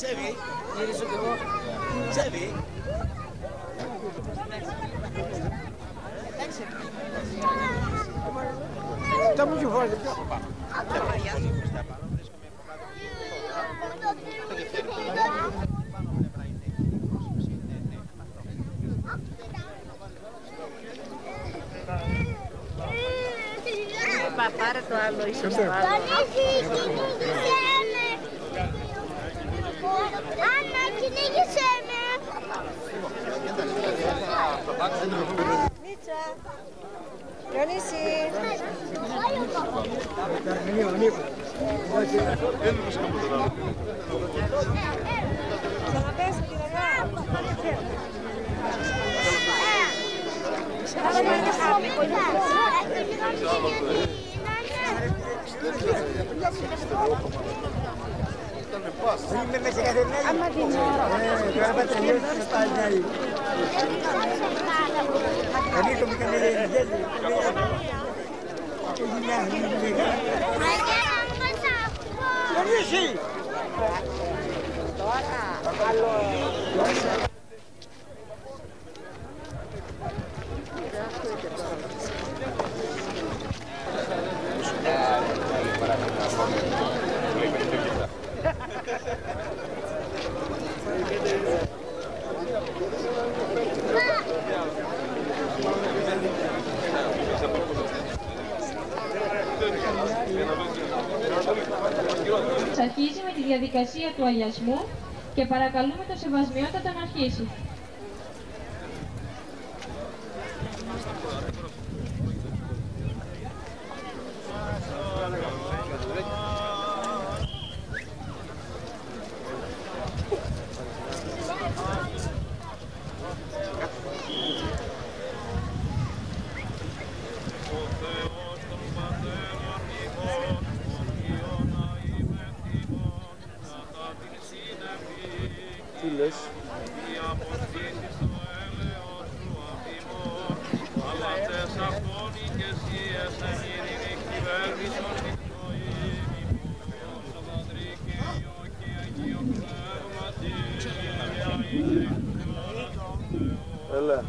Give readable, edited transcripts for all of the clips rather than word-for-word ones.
Σέβη, γυρίζω κι εγώ. Σέβη. Τα μου γιουβάζει. Πάρε το άλλο, ίσως το άλλο. Άννα, κυνήγησέ με! Μίτσα! Διονύση! Ξαναπέσαι την αγάπη! Άμα την ώρα. Τώρα θα τελειώσει τα νιάει. Καλή το μικρή γέλη. Γιονύση! Τώρα, άλλο. Αρχίζει με τη διαδικασία του αγιασμού και παρακαλούμε το σεβασμιότατο να αρχίσει. Τι λες? Έλα.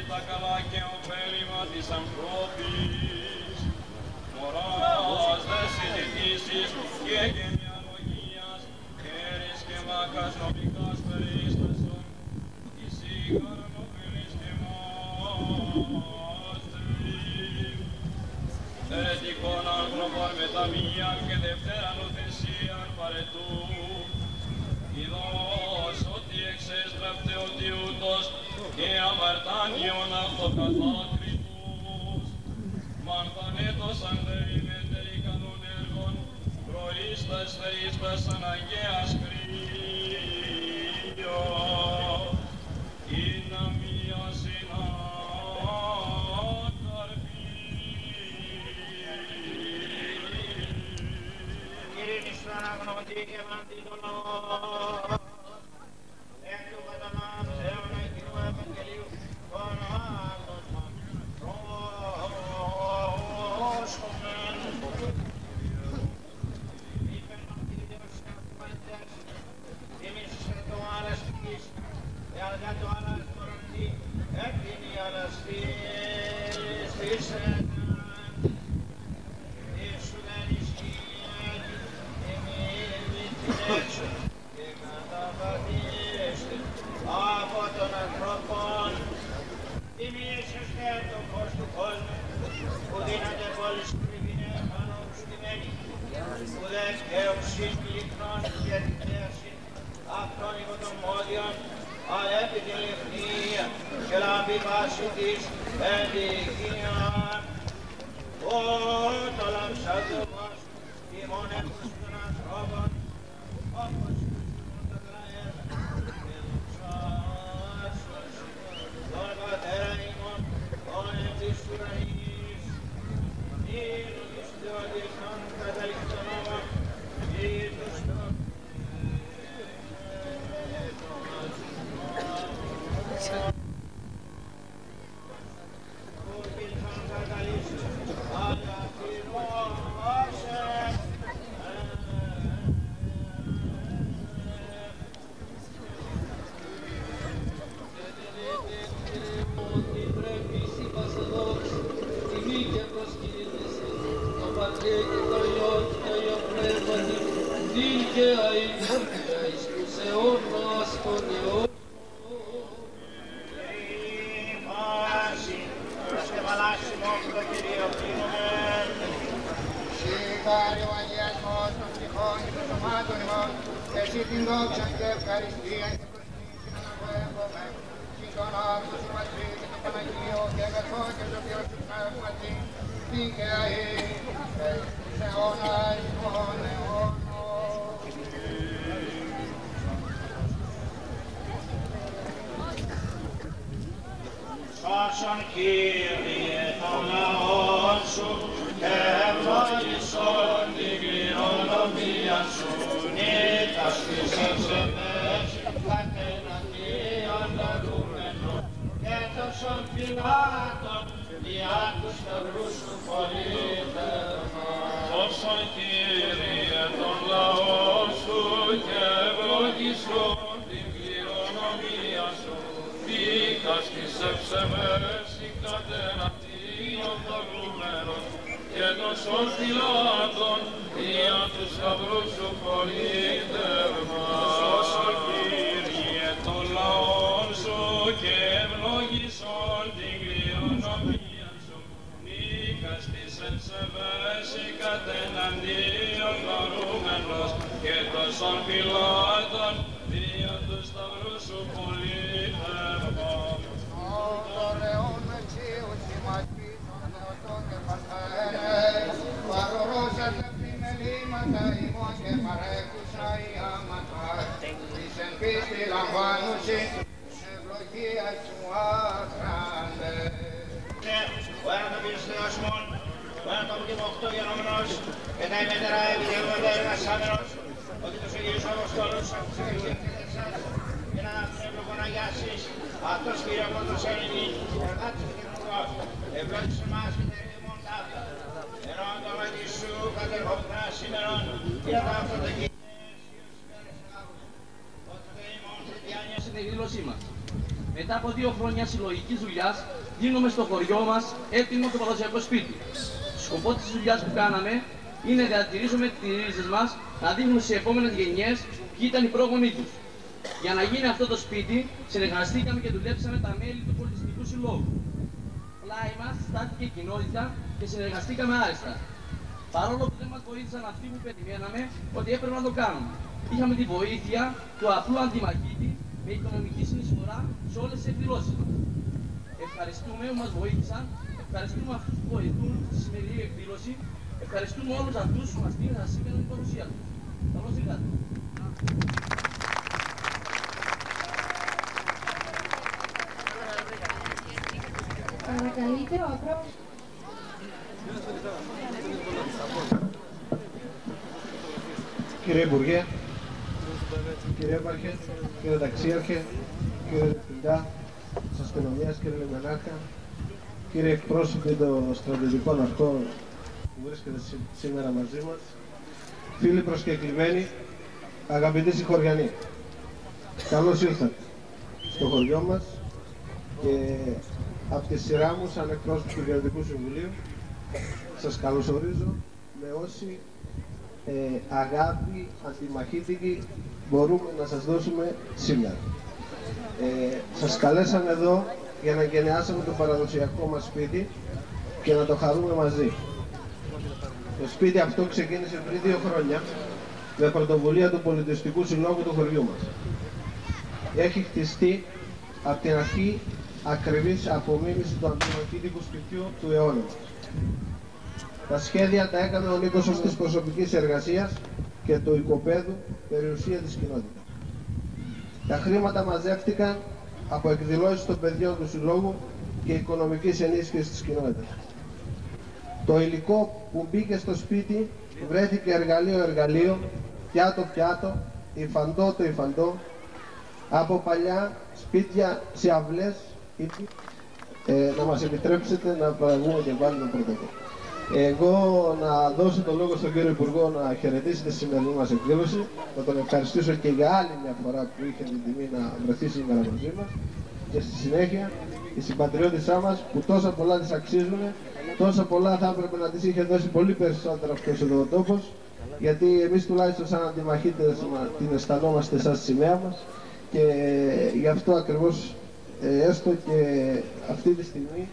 τα καλά και ωφέλιμα της ανθρώπης. Μωράς δε συζητήσεις και γενεαλογίας, χέρις και μάκας νομικάς περίστασον, εις ήγαραν ωφέλης και μάστρη. Ερετικών άνθρωπων μεταμίαν και δευτέραν οθεσίαν παρετού, ειδός ότι εξέστρεφτε ότι ούτως και αμαρτάνιον αυτοκατάκριτους, μανθανέτος ανδερημέντερ ικανών έργων, προείστας θείστας αναγκαίας κρύο, είναι μία συνάκαρπη. Ειρήνης του αναγνώτη και μαντήτωνο, εκ του κατανάμ αιώνα κοινού Ευαγγελίου, των άλλων μας πρόσχομεν. Είπεν μαρτύριος καθημαντές, τίμησης και το άλλας πηγής, εάν το άλλας μοραντή, έτοιμη άλλας της έταν. Ιησού δεν ισχύει, έξω και καταπατήσετε από των ανθρώπων. Τιμήσεστε τον φως του κόσμου, που δίνατε πόλης κρυβινέ πάνω στημένοι, που δεν και οξύν λιχνών και την θέαση αυτών υπό των μόδιων, αλλά επί τη λιχνία και λαμπή βάση της εντυχίαν. Το λαμψάδωμος ημών έκους των ανθρώπων, όπως τα λαέρ και δοξάσως τον Πατέρα ημών, τον εν της ουρανής, ήρου της θεοδείχνων καταλήκτων όμων, ήρου τους τρόπους. Συγχάρει ο αγιασμός των ψυχών και των σωμάτων ημών, εσύ την δόξα και ευχαριστία και προσκύνησιν αναγωεύομαι, συν τον Άγιο σου Πατρί και τον Παναγίο και αγαθό και το Θεό σου Πνεύματι, την και αή, και εις αιώνας των αιώνων. Σώσον Κύριε τον λαό σου και ευλόγησον την κληρονομία σου, νύχτας της ευσεβές κατεναντίον λαρούμενων και τόσων φυλάτων διά του σταυρού σου πολίτευμα. Σώσον Κύριε τον λαό σου και ευλόγησον την κληρονομία σου, νύχτας της ευσεβές κατεναντίον λαρούμενων και τόσων φυλάτων διά του σταυρού σου πολίτευμα. Σώσον Κύριε τον λαό σου και ευλόγησον την κληρονομία σου, νύχτας της ευσεβές κατεναντίον λαρούμενος και τόσων φυλάτων δια του σταυρού σου πολίτευμα. Δωρεών μεξίους ημαστή των Θεοτών και Παρθένες, παρορώσατε πλημελήματα ημών και παρέχουσα η άματα, της εν πίστη λαμβάνουσι, ευλογία σου άχραντε. Ο έναν το πήρες Θεός μόν, ο έναν το μοχτώ γενόμενος και τα ημέτερα επιτελούνται εργασάμενος, ότι τους Αγίους Αποστόλους αυτούς εκκλησίατες σας και να πνεύμοκον αγιάσεις, αυτός Κύριε πρώτος Ελληνής, εργάτης και τεχνουργός, ευλόγησε μας και τερίμων ταύτα, ενώ το λόγι σου κατερχόμενα σήμερον και τα αυτοτεκίνες Ιους ημέρες Ελλάδου, ότι το ημών χριστιανία στην εκδήλωσή μας. Μετά από 2 χρόνια συλλογικής δουλειάς, δίνουμε στο χωριό μας έτοιμο το παραδοσιακό σπίτι. Σκοπό της δουλειάς που κάναμε είναι να διατηρήσουμε τις ρίζες μας, να δείχνουμε στις επόμενες γενιές ποιοι ήταν οι πρόγονοί τους. Για να γίνει αυτό το σπίτι, συνεργαστήκαμε και δουλέψαμε τα μέλη του Πολιτιστικού Συλλόγου. Πλάι μας στάθηκε η κοινότητα και συνεργαστήκαμε άριστα. Παρόλο που δεν μας βοήθησαν αυτοί που περιμέναμε ότι έπρεπε να το κάνουμε. Είχαμε τη βοήθεια του απλού αντιμαχίτη με οικονομική συνεισφορά σε όλες τις εκδηλώσεις μας. Ευχαριστούμε που μας βοήθησαν, ευχαριστούμε αυτούς που βοηθούν στη σημερινή εκδήλωση, ευχαριστούμε όλους αυτούς που μας δίνουν σήμερα την παρουσία τους. Καλώς ήρθατε. Παρακαλείται ο ακρός. Κύριε Υπουργέ, κύριε Έπαρχε, κύριε Ταξίαρχε, κύριε Διευθυντά της Αστυνομίας, κύριε Λιμενάρχα, κύριε εκπρόσωποι των στρατιωτικών αρχών που βρίσκεται σήμερα μαζί μας, φίλοι προσκεκλημένοι, αγαπητοί συγχωριανοί, καλώς ήρθατε στο χωριό μας και από τη σειρά μου σαν εκπρόσωπος του Διοικητικού Συμβουλίου σας καλωσορίζω με όση αγάπη αντιμαχήτικη μπορούμε να σας δώσουμε σήμερα. Σας καλέσαμε εδώ για να γενεάσουμε το παραδοσιακό μας σπίτι και να το χαρούμε μαζί. Το σπίτι αυτό ξεκίνησε πριν 2 χρόνια με πρωτοβουλία του Πολιτιστικού Συλλόγου του χωριού μας. Έχει χτιστεί από την αρχή ακριβής απομίμηση του αντιμαχήτικου σπιτιού του αιώνα μας. Τα σχέδια τα έκανε ο Νίκος ως της προσωπικής εργασίας και του οικοπαίδου περιουσία της κοινότητας. Τα χρήματα μαζεύτηκαν από εκδηλώσεις των παιδιών του Συλλόγου και οικονομικής ενίσχυσης της κοινότητας. Το υλικό που μπήκε στο σπίτι βρέθηκε εργαλείο, πιάτο, υφαντό το υφαντό, από παλιά σπίτια σε αυλές. Να μας επιτρέψετε να παραγούμε και πάλι το πρωτόκολλο. Εγώ να δώσω το λόγο στον κύριο Υπουργό να χαιρετήσει τη σημερινή μας εκδήλωση, να τον ευχαριστήσω και για άλλη μια φορά που είχε την τιμή να βρεθεί σήμερα μαζί μας και στη συνέχεια η συμπατριώτησά μας που τόσα πολλά της αξίζουν, τόσα πολλά θα έπρεπε να της είχε δώσει πολύ περισσότερο αυτός εδώ ο τόπος, γιατί εμείς τουλάχιστον σαν αντιμαχίτες την αισθανόμαστε σαν σημαία μας και γι' αυτό ακριβώς έστω και αυτή τη στιγμή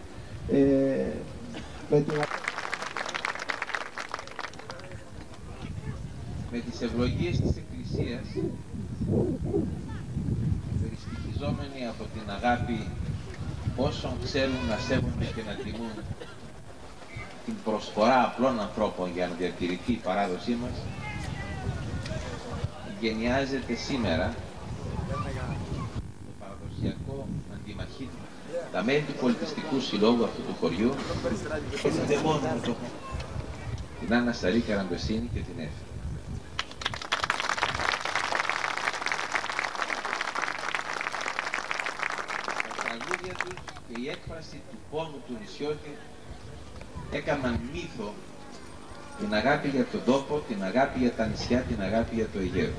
με τις ευλογίες της Εκκλησίας, περιστοιχιζόμενοι από την αγάπη όσων ξέρουν να σέβονται και να τιμούν την προσφορά απλών ανθρώπων για να διατηρηθεί η παράδοσή μας, γενιάζεται σήμερα το παραδοσιακό αντιμαχίτημα. Τα μέλη του Πολιτιστικού Συλλόγου αυτού του χωριού έρχονται μόνο με το την Άννα Σταρή Καραμπεσίνη και την Έφη. Και η έκφραση του πόνου του νησιώτη έκαναν μύθο την αγάπη για τον τόπο, την αγάπη για τα νησιά, την αγάπη για το Αιγαίο.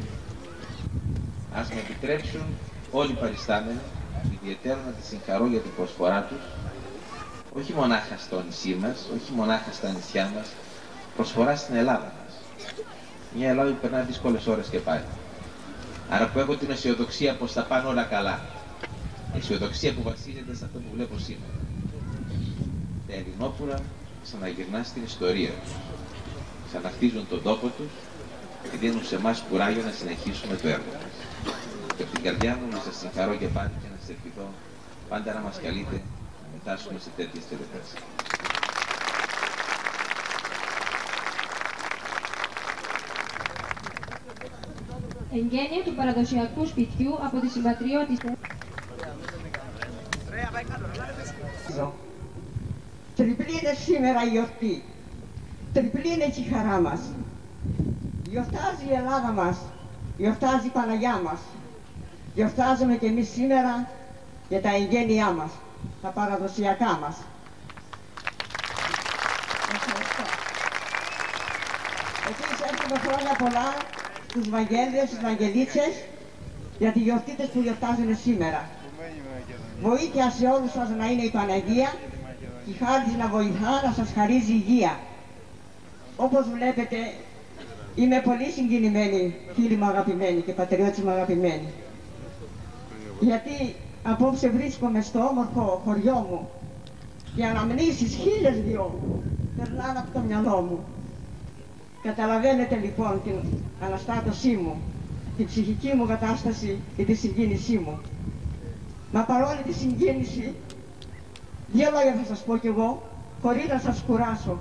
Ας με επιτρέψουν όλοι οι παριστάμενοι, ιδιαίτερα να τη συγχαρώ για την προσφορά τους, όχι μονάχα στο νησί μας, όχι μονάχα στα νησιά μας, προσφορά στην Ελλάδα μας. Μια Ελλάδα που περνά δύσκολες ώρες και πάλι. Άρα που έχω την αισιοδοξία πως θα πάνε όλα καλά. Αισιοδοξία που βασίζεται σε αυτό που βλέπω σήμερα. Τα Ελληνόπουλα ξαναγυρνά στην ιστορία τους. Ξαναχτίζουν τον τόπο τους και δίνουν σε εμάς κουράγιο να συνεχίσουμε το έργο μας. Και από την καρδιά μου να σας συγχαρώ και πάλι και να σας ευχηθώ πάντα να μας καλείτε να μετάσχουμε σε τέτοιες τελετές. Εγγένεια του παραδοσιακού σπιτιού από τη συμπατριώτησα. Τριπλή είναι σήμερα η γιορτή. Τριπλή είναι και η χαρά μας. Γιορτάζει η Ελλάδα μας. Γιορτάζει η Παναγιά μας. Γιορτάζουμε και εμείς σήμερα για τα εγγένειά μας, τα παραδοσιακά μας. Επίσης έχουμε χρόνια πολλά στους Βαγγέλιδες, στους Βαγγελίτσες, για τη γιορτή που γιορτάζουν σήμερα. βοήθεια σε όλους σας να είναι η Παναγία και η χάρη της να βοηθά, να σας χαρίζει υγεία. Όπως βλέπετε, είμαι πολύ συγκινημένη, φίλοι μου αγαπημένοι και πατριώτες μου αγαπημένοι. Γιατί απόψε βρίσκομαι στο όμορφο χωριό μου και αναμνήσεις 1002 περνάνε από το μυαλό μου. Καταλαβαίνετε λοιπόν την αναστάτωσή μου, την ψυχική μου κατάσταση και τη συγκίνησή μου. Μα παρόλη τη συγκίνηση, δύο λόγια θα σας πω κι εγώ, χωρίς να σας κουράσω,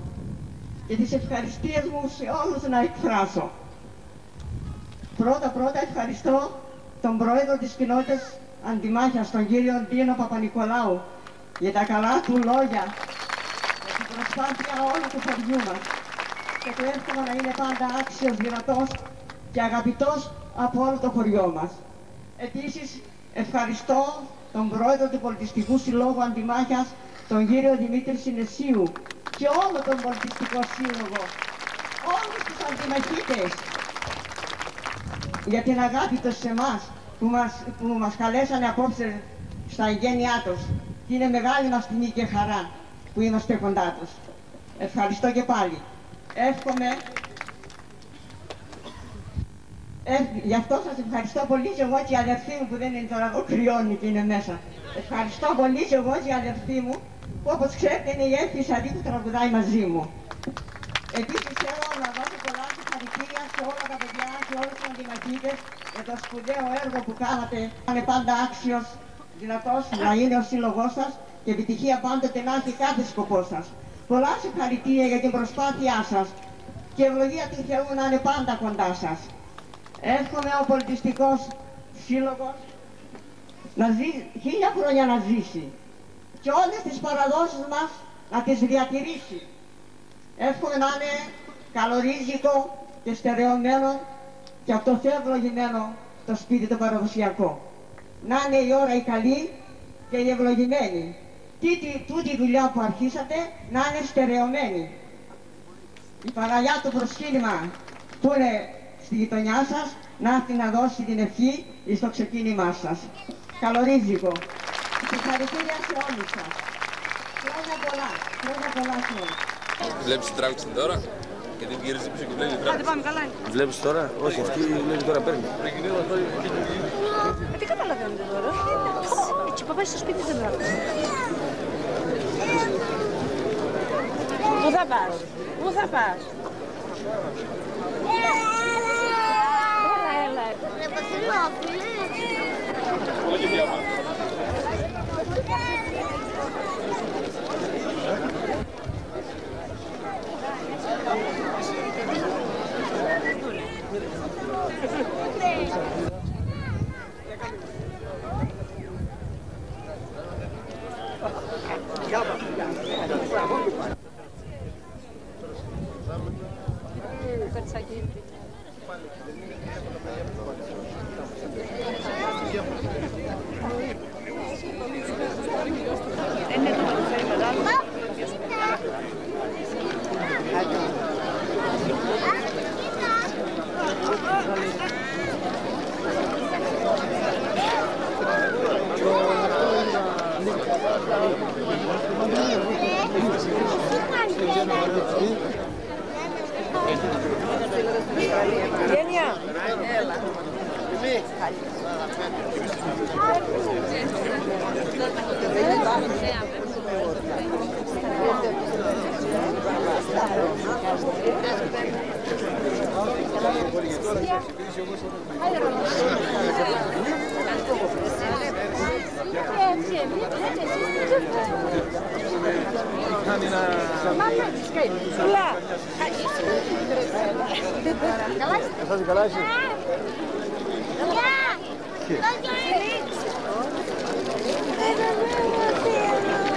και τις ευχαριστίες μου σε όλους να εκφράσω. Πρώτα ευχαριστώ τον πρόεδρο της κοινότητας Αντιμάχιας, τον κύριο Ντίνο Παπα-Νικολάου, για τα καλά του λόγια, για την προσπάθεια όλου του χωριού μας και του εύχομαι να είναι πάντα άξιος, δυνατός και αγαπητός από όλο το χωριό μας. Επίσης, ευχαριστώ τον πρόεδρο του Πολιτιστικού Συλλόγου Αντιμάχιας, τον κύριο Δημήτρη Συνεσίου, και όλο τον Πολιτιστικό Σύλλογο, όλους τους αντιμαχίτες, για την αγάπη τους σε εμάς, που μας καλέσανε απόψε στα εγγένειά τους. Και είναι μεγάλη μας τιμή και χαρά που είμαστε κοντά τους. Ευχαριστώ και πάλι. Εύχομαι, γι' αυτό σας ευχαριστώ πολύ και εγώ και η αδερφή μου που δεν είναι τώρα εδώ, κρυώνει και είναι μέσα. Ευχαριστώ πολύ και εγώ και η αδερφή μου, που όπως ξέρετε είναι η Εύη Σαντή που τραγουδάει μαζί μου. Επίσης θέλω να δώσω πολλά συγχαρητήρια σε όλα τα παιδιά και όλους τους αντιμαχίτες για το σπουδαίο έργο που κάνατε. Είναι πάντα άξιος, δυνατός να είναι ο σύλλογός σας και επιτυχία πάντοτε να έχει κάθε σκοπό σας. Πολλά συγχαρητήρια για την προσπάθειά σας και ευλογία του Θεού να είναι πάντα κοντά σας. Εύχομαι ο Πολιτιστικός Σύλλογος να ζει 1000 χρόνια να ζήσει και όλες τις παραδόσεις μας να τις διατηρήσει. Εύχομαι να είναι καλορίζικο και στερεωμένο και από το Θεό ευλογημένο το σπίτι το παραδοσιακό. Να είναι η ώρα η καλή και η ευλογημένη. Τούτη δουλειά που αρχίσατε να είναι στερεωμένη. Η Παναγιά το προσκύνημα που είναι στη γειτονιά σας να έρθει να δώσει την ευχή στο ξεκίνημά σας. Καλορίζικο. Συγχαρητήρια σε όλους σας. Χρόνια πολλά. Χρόνια πολλά σε όλους. Βλέπεις τι τράβηξαν τώρα, γιατί γυρίζει πίσω και βλέπει τι τράβηξαν. Πάμε καλά. Βλέπεις τώρα, όχι, αυτή βλέπει τώρα παίρνει. Τι καταλαβαίνετε τώρα. Έτσι που πάει στο σπίτι δεν τράβει. Πού θα πας, πού θα πας. Έλα. Γένια, έλα.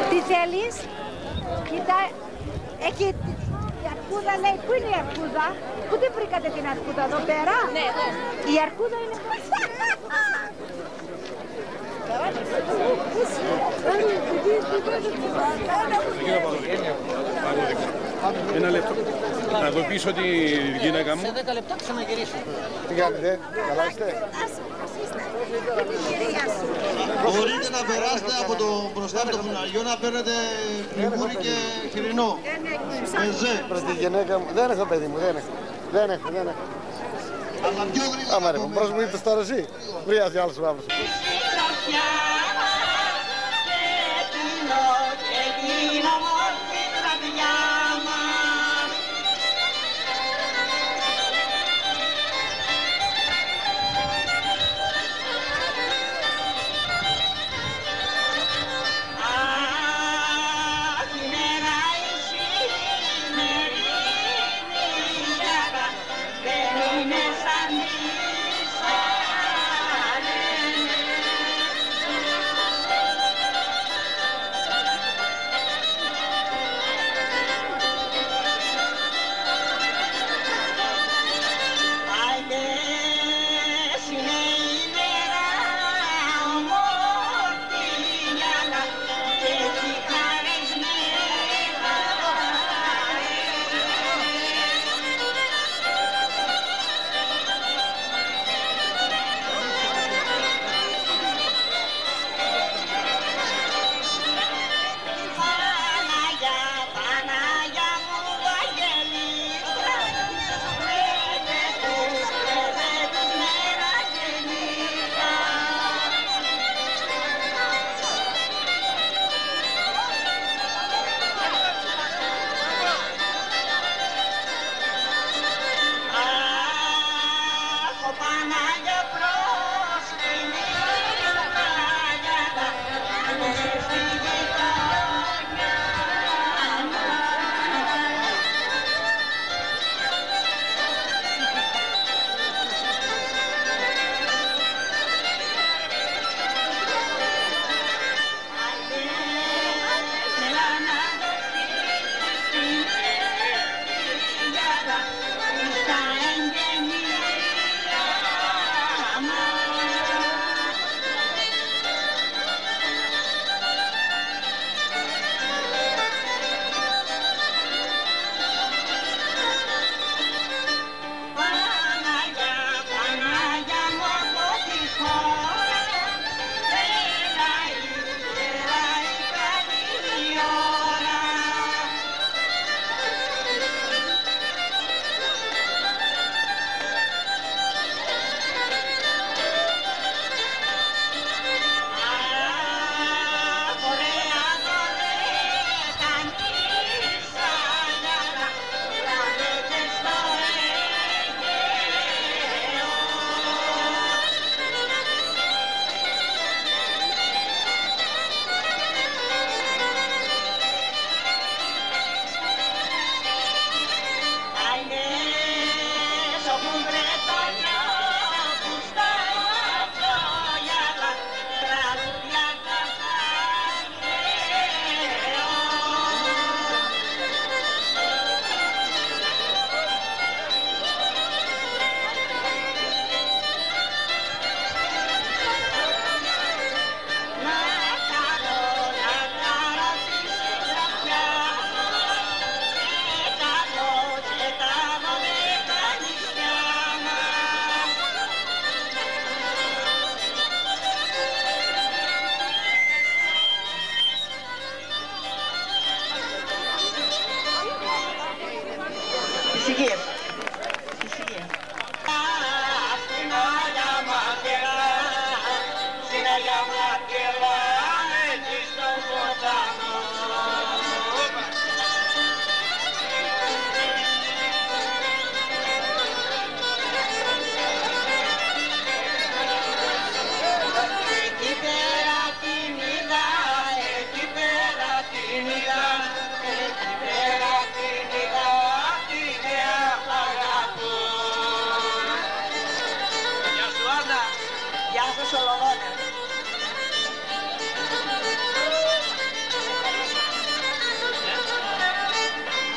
Τι θέλεις? Κοίτα, εκεί η αρκούδα λέει, πού είναι η αρκούδα? Πού την βρήκατε την αρκούδα, εδώ πέρα? Ναι, η αρκούδα είναι... Ένα λεπτό. Να ειδοποιήσω τη γυναίκα μου. Σε 10 λεπτά ξαναγυρίσω. Τι κάνετε, καλά είστε? Μπορείτε να περάσετε από το μπροστά από το φουναριό να παίρνετε πλημμούρι και χοιρινό. Μεζέ. Προς τη γυναίκα μου. Δεν έχω παιδί μου, δεν έχω. Αλλά πιο γρήγορα. Άμα ρε, μπρος μου ήρθες τώρα εσύ. Βρειάζει άλλος ο άνθρωπος.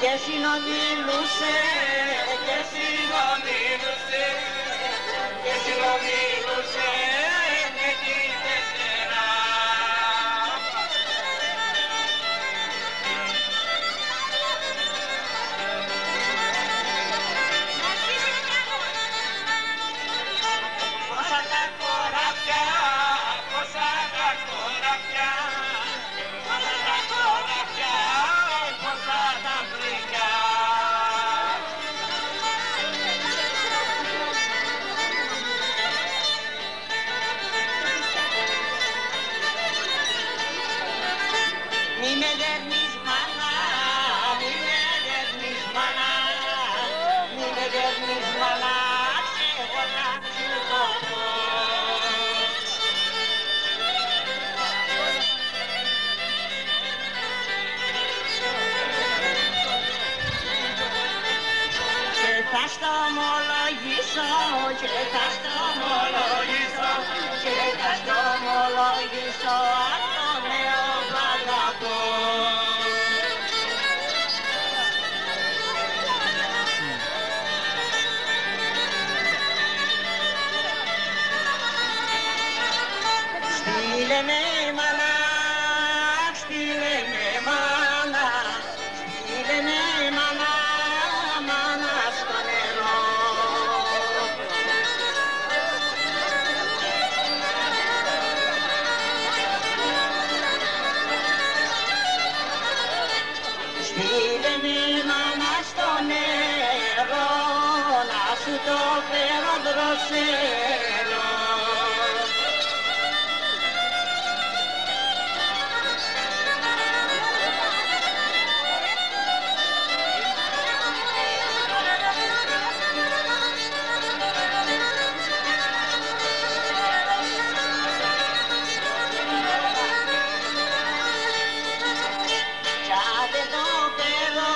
Και συνομιλούσε, και συνομιλούσε, και συνομιλούσε με την τεσσερά. Όσα τα κοράκια Μη με δέρνεις μάνα, μη με δέρνεις μάνα, μη με δέρνεις μάνα, σε γονάτιου τόπο. Και θα στο ομολογήσω, και θα στο ομολογήσω, και θα στο ομολογήσω, αυτό νέο αγαπώ. Στείλε με μάνα, στείλε με μάνα, στείλε με μάνα, μάνα στο νερό. Στείλε με μάνα στο νερό, να σου το φέρω δροσερό. Κι αν δεν το φέρω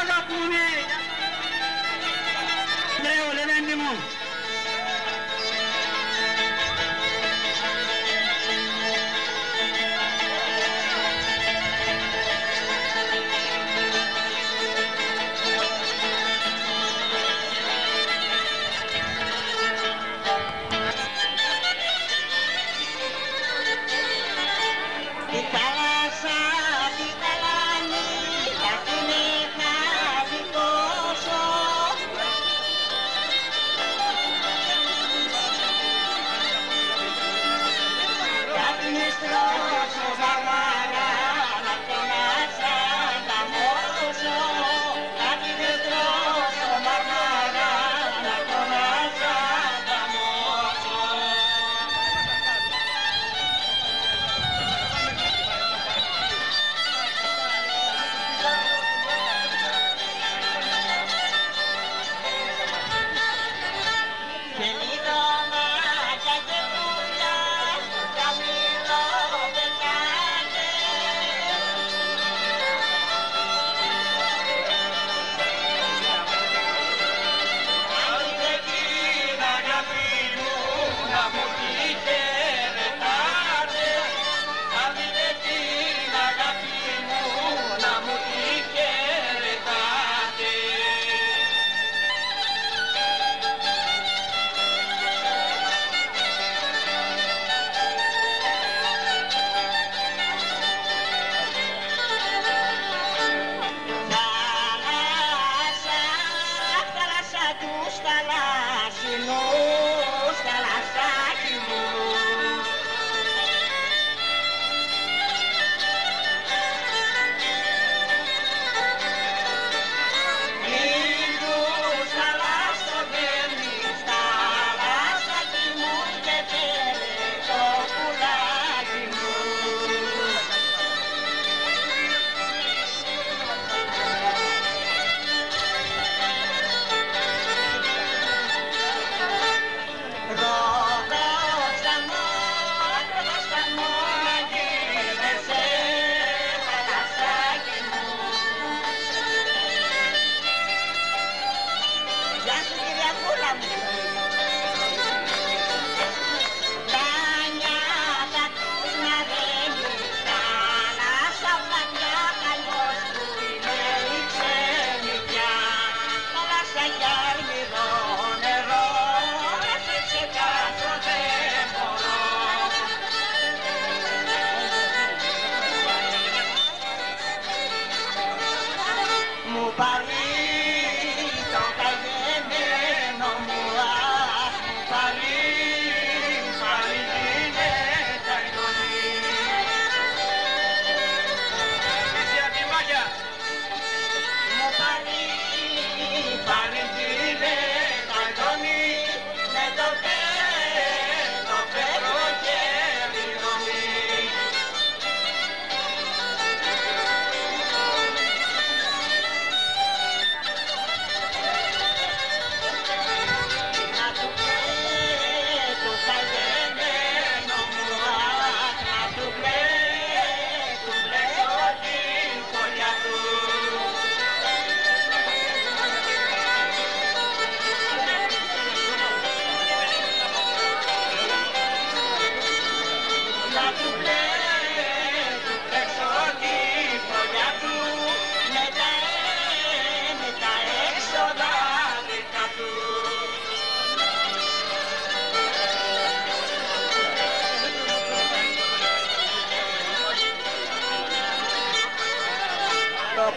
αγαπούνε. Λέω Λεβέντη μου.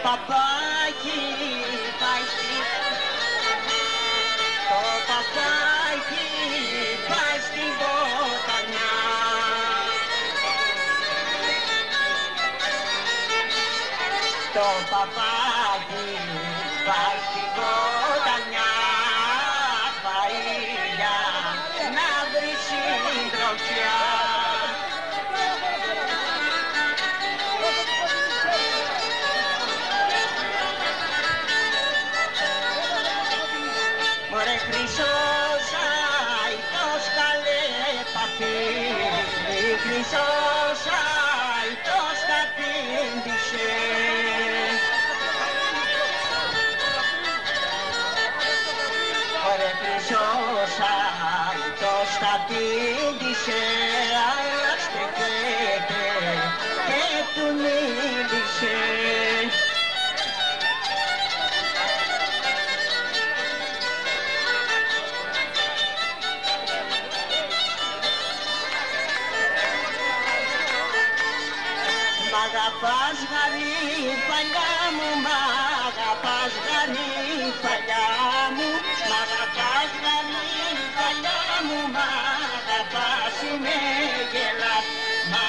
παπάκι πάει στην ποτανιά. Το παπάκι πάει στην ποτανιά, πάει για να βρει συντροφιά. Μωρέ χρυσός αϊτός καλέ παπί, χρυσός αϊτός τα πίντησε. σώσα, το σταπήντησε, αλλά στεκέται και του μίλησε. Μ' αγαπάς γαρίφαλιά μου, μ' αγαπάς γαρίφαλιά μου, μ' αγαπάς γαρίφαλιά μου, μ' αγαπάς με γελάς, μ'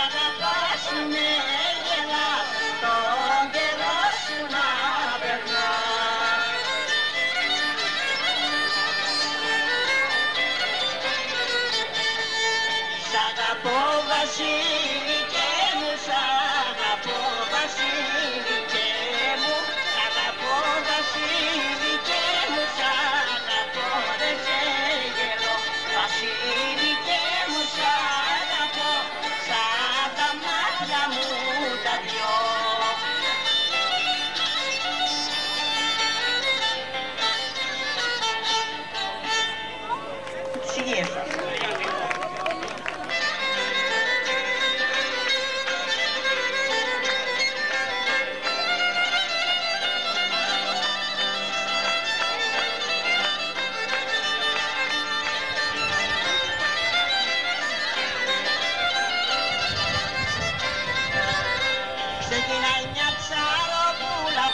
αγαπάς με γελάς, τον καιρό σου να περνάς. Σ' αγαπώ βασίλικέ μου, σ' αγαπώ βασίλικέ μου, σ' αγαπώ βασίλικέ μου, σ' αγαπώ δεν σε γελώ, βασίλικέ μου σ' αγαπώ, σαν τα μάτια μου τα δυο. Υγεία σας. Ξεκινάει μια ψαροπούλα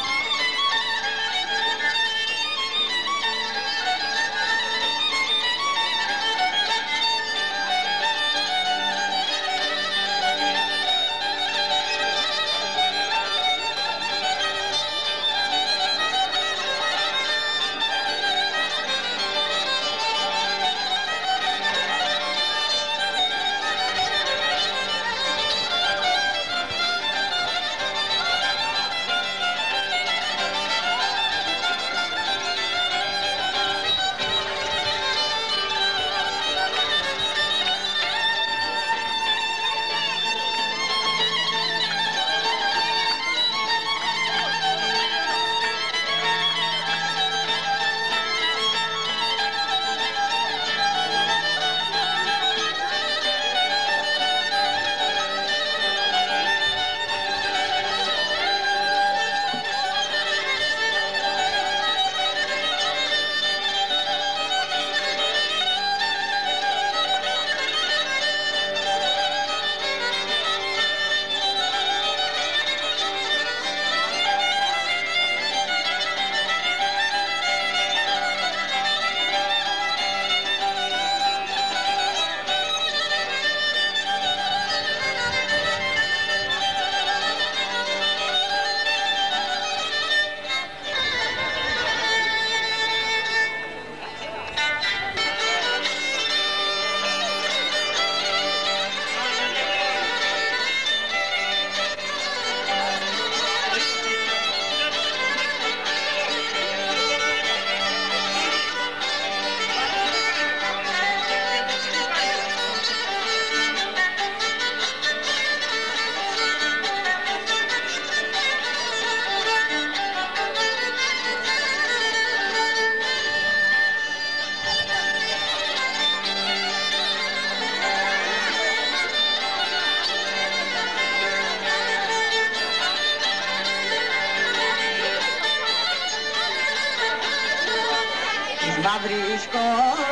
Μα βρίσκω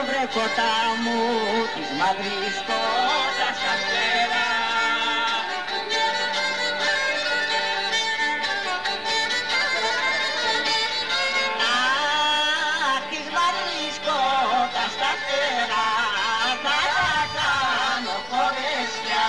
βρε κοτά μου, της μα βρίσκω τα σταθερά. Αχ, της μα βρίσκω τα σταθερά, θα τα κάνω χωρεσιά.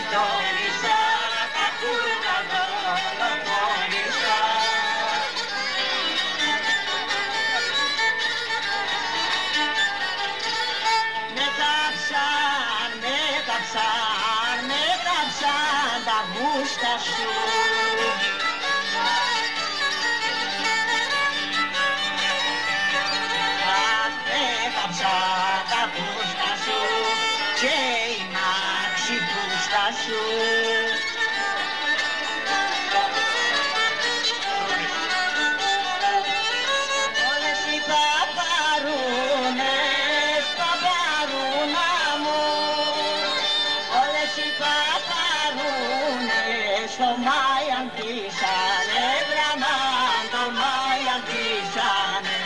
γειτόνισσα, τα κούρα δολοφόνησα. Με κάψαν τα μπούστα σου. Τα πούστα σου και η μάξι πούστα σου. Όλες οι παπαρούνες, παπαρούνα μου, όλες οι παπαρούνες το Μάιαν πήσανε, γραμμάν το Μάιαν πήσανε.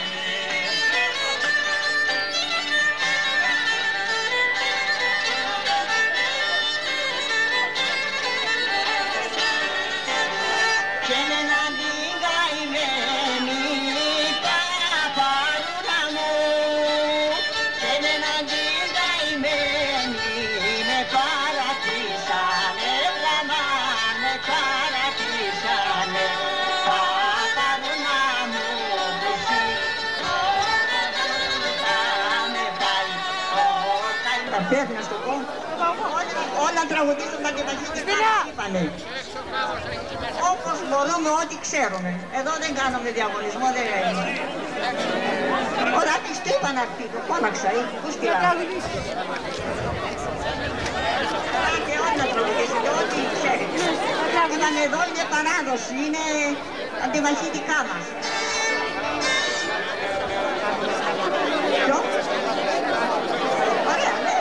Πρέπει να σου το πω. Όλα τραγουδίζονταν και τα χίλια είπανε. Όπως μπορούμε, ό,τι ξέρουμε. Εδώ δεν κάνουμε διαγωνισμό, δεν είναι. Όταν της το είπα να έρθει, το φώναξα, πού στείλα. Και όλοι να τραγουδίσετε, ό,τι ξέρετε. Ήταν εδώ, είναι παράδοση, είναι από τη μαχητικά μας. Ποιο? Ωραία, ναι.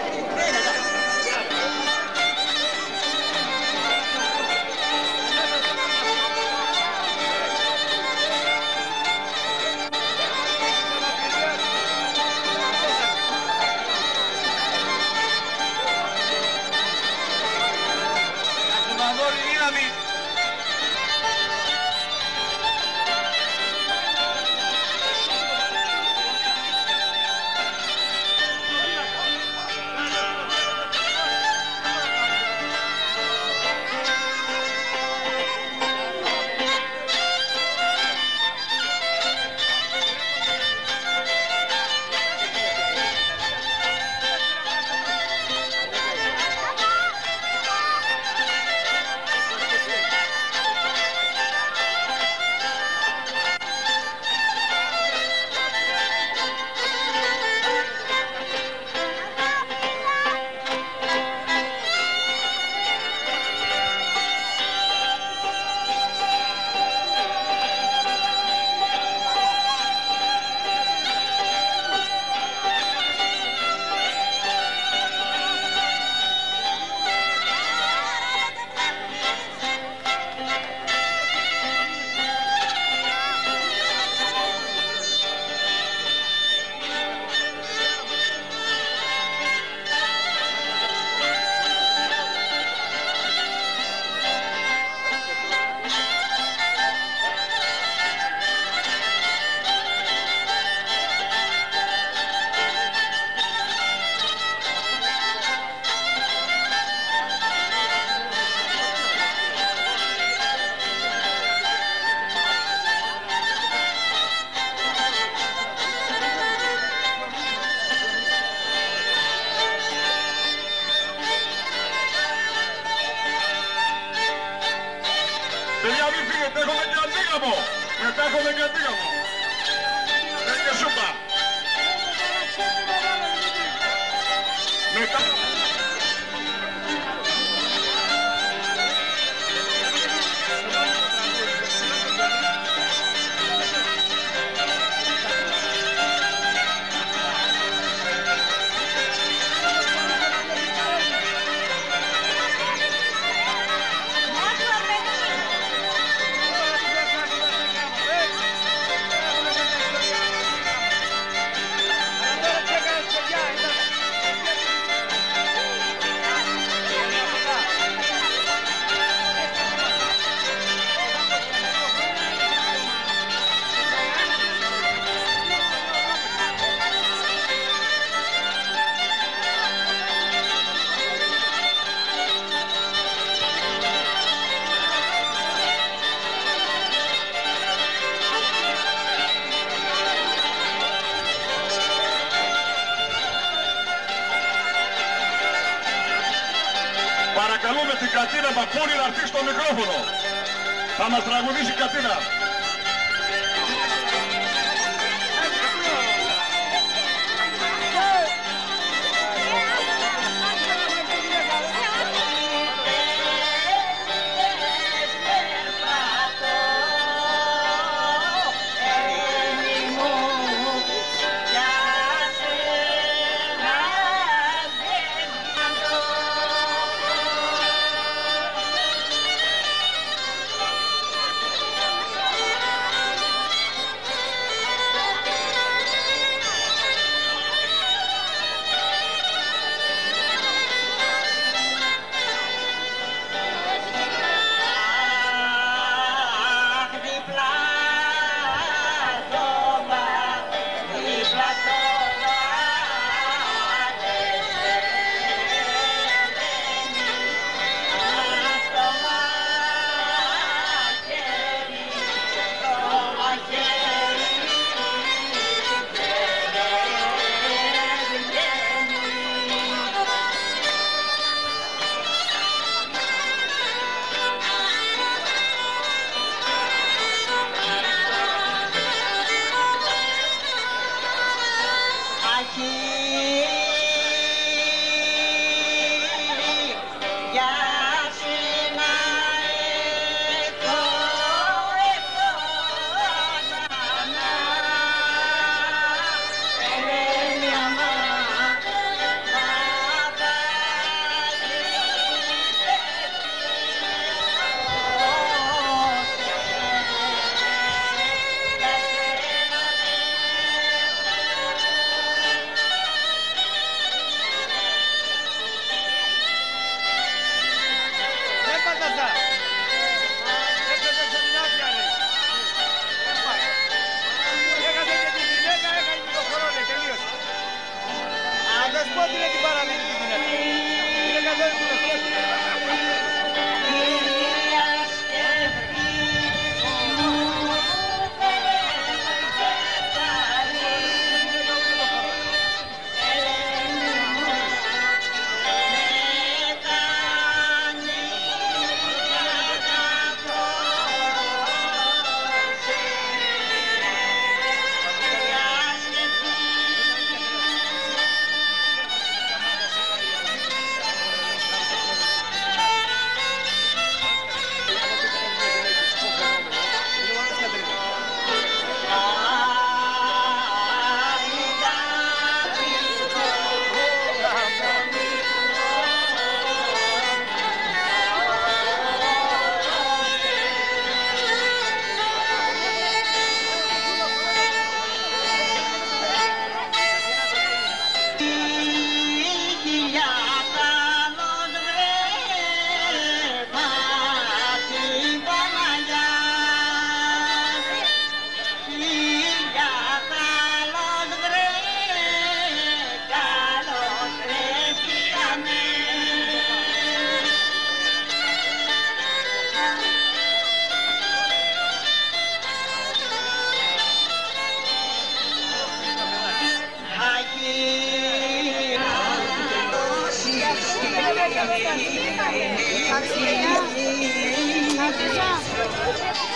Παιδιά μην φύγετε, έχουμε και αντίγαμο. Μετά έχουμε και αντίγαμο. Και σούπα. Μετά... Κατίνα Πακούνη να έρθει στο μικρόφωνο. Θα μας τραγουδήσει η Κατίνα. Thank you.